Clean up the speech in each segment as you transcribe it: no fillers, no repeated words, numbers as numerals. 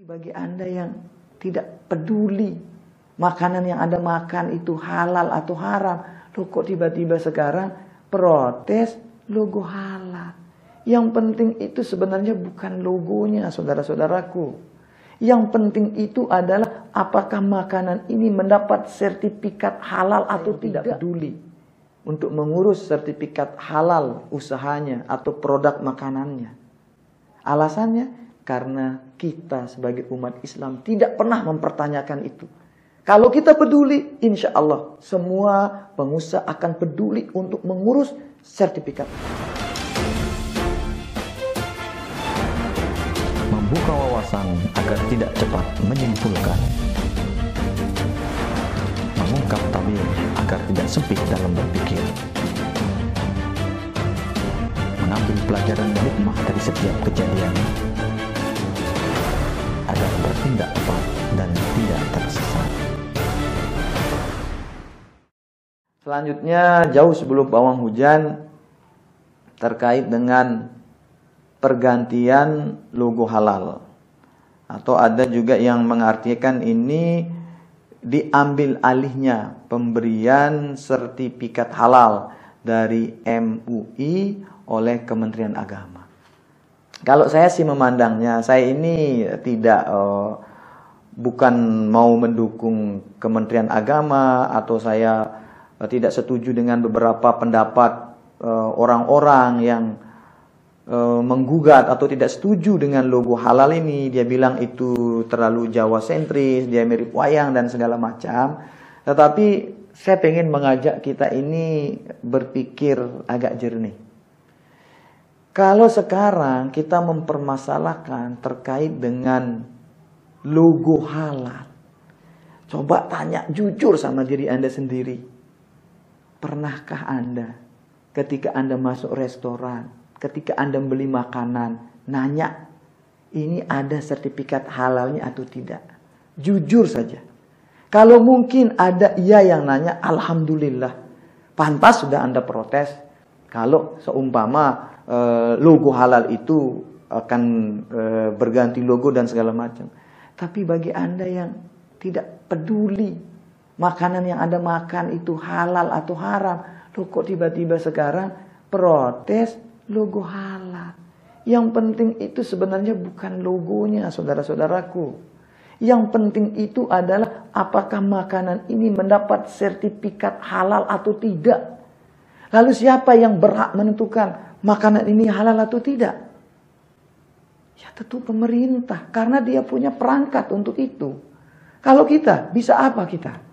bagi Anda yang tidak peduli makanan yang Anda makan itu halal atau haram, loh kok tiba-tiba sekarang protes logo halal. Yang penting itu sebenarnya bukan logonya, saudara-saudaraku. Yang penting itu adalah apakah makanan ini mendapat sertifikat halal atau tidak. Peduli untuk mengurus sertifikat halal usahanya atau produk makanannya. Alasannya karena kita sebagai umat Islam tidak pernah mempertanyakan itu. Kalau kita peduli, insya Allah semua pengusaha akan peduli untuk mengurus sertifikat. Membuka wawasan agar tidak cepat menyimpulkan. Mengungkap tabir agar tidak sempit dalam berpikir. Mengambil pelajaran hikmah dari setiap kejadian agar bertindak tepat dan tidak tersesat. Selanjutnya, jauh sebelum pawang hujan, terkait dengan pergantian logo halal. Atau ada juga yang mengartikan ini diambil alihnya pemberian sertifikat halal dari MUI oleh Kementerian Agama. Kalau saya sih memandangnya, saya ini tidak bukan mau mendukung Kementerian Agama atau saya tidak setuju dengan beberapa pendapat orang-orang yang menggugat atau tidak setuju dengan logo halal ini. Dia bilang itu terlalu Jawa sentris, dia mirip wayang dan segala macam. Tetapi saya ingin mengajak kita ini berpikir agak jernih. Kalau sekarang kita mempermasalahkan terkait dengan logo halal, coba tanya jujur sama diri Anda sendiri. Pernahkah Anda ketika Anda masuk restoran, ketika Anda beli makanan, nanya, ini ada sertifikat halalnya atau tidak? Jujur saja. Kalau mungkin ada iya yang nanya, alhamdulillah. Pantas sudah Anda protes. Kalau seumpama logo halal itu akan berganti logo dan segala macam. Tapi bagi Anda yang tidak peduli makanan yang Anda makan itu halal atau haram, loh kok tiba-tiba sekarang protes logo halal. Yang penting itu sebenarnya bukan logonya, saudara-saudaraku. Yang penting itu adalah apakah makanan ini mendapat sertifikat halal atau tidak. Lalu siapa yang berhak menentukan makanan ini halal atau tidak? Ya tentu pemerintah, karena dia punya perangkat untuk itu. Kalau kita, bisa apa kita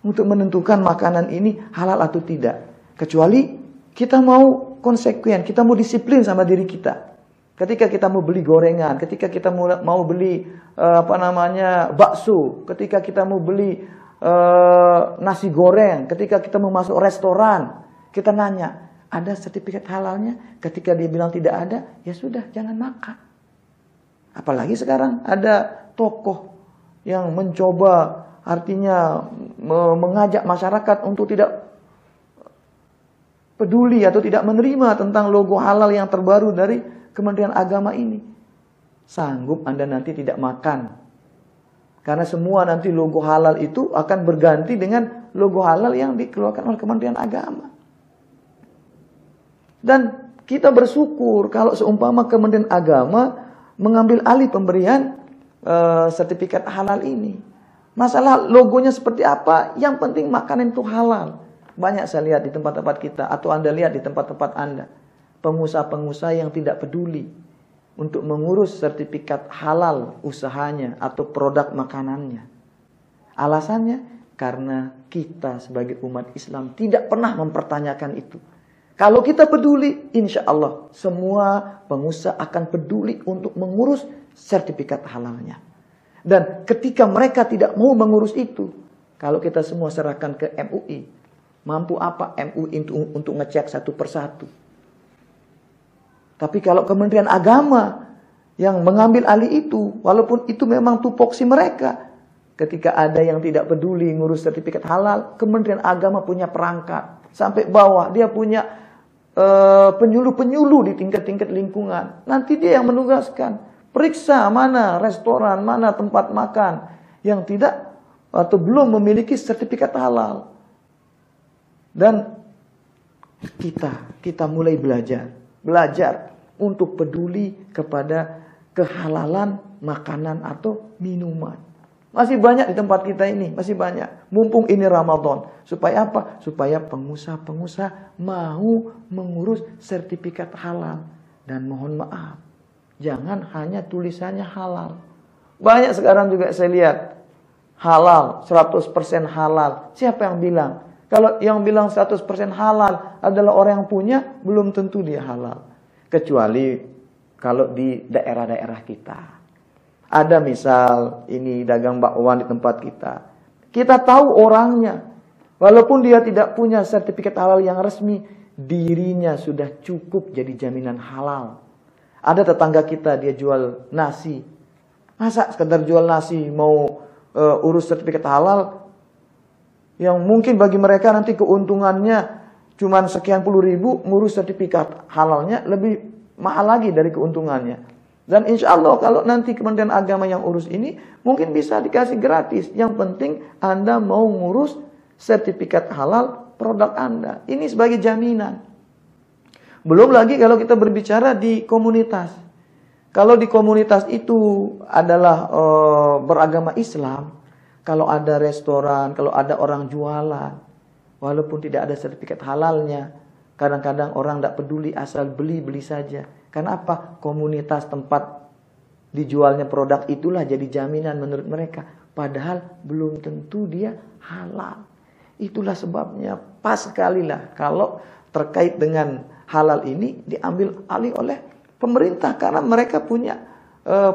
untuk menentukan makanan ini halal atau tidak? Kecuali kita mau konsekuen, kita mau disiplin sama diri kita. Ketika kita mau beli gorengan, ketika kita mau beli bakso, ketika kita mau beli nasi goreng, ketika kita mau masuk restoran, kita nanya, ada sertifikat halalnya? Ketika dia bilang tidak ada, ya sudah, jangan makan. Apalagi sekarang ada tokoh yang mencoba, artinya mengajak masyarakat untuk tidak peduli atau tidak menerima tentang logo halal yang terbaru dari Kementerian Agama ini. Sanggup Anda nanti tidak makan. Karena semua nanti logo halal itu akan berganti dengan logo halal yang dikeluarkan oleh Kementerian Agama. Dan kita bersyukur kalau seumpama Kementerian Agama mengambil alih pemberian sertifikat halal ini. Masalah logonya seperti apa, yang penting makanan itu halal. Banyak saya lihat di tempat-tempat kita, atau Anda lihat di tempat-tempat Anda, pengusaha-pengusaha yang tidak peduli untuk mengurus sertifikat halal usahanya atau produk makanannya. Alasannya karena kita sebagai umat Islam tidak pernah mempertanyakan itu. Kalau kita peduli, insya Allah semua pengusaha akan peduli untuk mengurus sertifikat halalnya. Dan ketika mereka tidak mau mengurus itu, kalau kita semua serahkan ke MUI, mampu apa MUI untuk ngecek satu persatu? Tapi kalau Kementerian Agama yang mengambil alih itu, walaupun itu memang tupoksi mereka, ketika ada yang tidak peduli ngurus sertifikat halal, Kementerian Agama punya perangkat sampai bawah, dia punya penyuluh-penyuluh di tingkat-tingkat lingkungan. Nanti dia yang menugaskan Periksa mana restoran, mana tempat makan yang tidak atau belum memiliki sertifikat halal. Dan kita mulai belajar untuk peduli kepada kehalalan makanan atau minuman. Masih banyak di tempat kita ini, masih banyak. Mumpung ini Ramadan. Supaya apa? Supaya pengusaha-pengusaha mau mengurus sertifikat halal. Dan mohon maaf, jangan hanya tulisannya halal. Banyak sekarang juga saya lihat halal, 100% halal. Siapa yang bilang? Kalau yang bilang 100% halal adalah orang yang punya, belum tentu dia halal. Kecuali kalau di daerah-daerah kita. Ada misal ini dagang bakwan di tempat kita. Kita tahu orangnya. Walaupun dia tidak punya sertifikat halal yang resmi, dirinya sudah cukup jadi jaminan halal. Ada tetangga kita, dia jual nasi. Masa sekedar jual nasi mau urus sertifikat halal? Yang mungkin bagi mereka nanti keuntungannya cuman sekian puluh ribu, ngurus sertifikat halalnya lebih mahal lagi dari keuntungannya. Dan insya Allah kalau nanti Kementerian Agama yang urus ini, mungkin bisa dikasih gratis. Yang penting Anda mau ngurus sertifikat halal produk Anda. Ini sebagai jaminan. Belum lagi kalau kita berbicara di komunitas. Kalau di komunitas itu adalah beragama Islam, kalau ada restoran, kalau ada orang jualan, walaupun tidak ada sertifikat halalnya, kadang-kadang orang tidak peduli, asal beli saja. Karena apa? Komunitas tempat dijualnya produk itulah jadi jaminan menurut mereka. Padahal belum tentu dia halal. Itulah sebabnya pas sekali lah kalau terkait dengan halal ini diambil alih oleh pemerintah. Karena mereka punya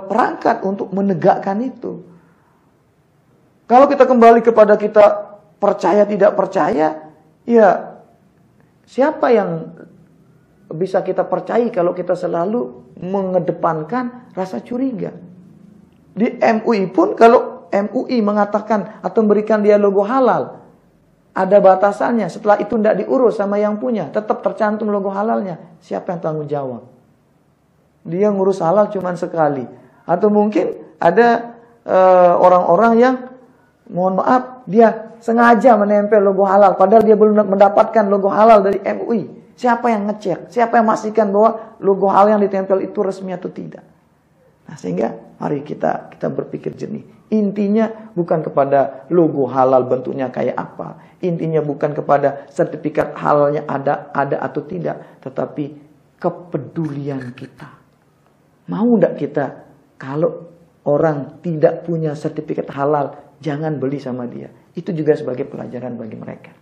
perangkat untuk menegakkan itu. Kalau kita kembali kepada kita percaya tidak percaya, ya siapa yang bisa kita percaya kalau kita selalu mengedepankan rasa curiga. Di MUI pun kalau MUI mengatakan atau memberikan dia logo halal, ada batasannya. Setelah itu tidak diurus sama yang punya, tetap tercantum logo halalnya. Siapa yang tanggung jawab? Dia ngurus halal cuma sekali. Atau mungkin ada orang-orang yang mohon maaf, dia sengaja menempel logo halal padahal dia belum mendapatkan logo halal dari MUI. Siapa yang ngecek? Siapa yang memastikan bahwa logo halal yang ditempel itu resmi atau tidak? Nah, sehingga mari kita berpikir jernih. Intinya bukan kepada logo halal bentuknya kayak apa. Intinya bukan kepada sertifikat halalnya ada atau tidak, tetapi kepedulian kita. Mau enggak kita kalau orang tidak punya sertifikat halal, jangan beli sama dia. Itu juga sebagai pelajaran bagi mereka.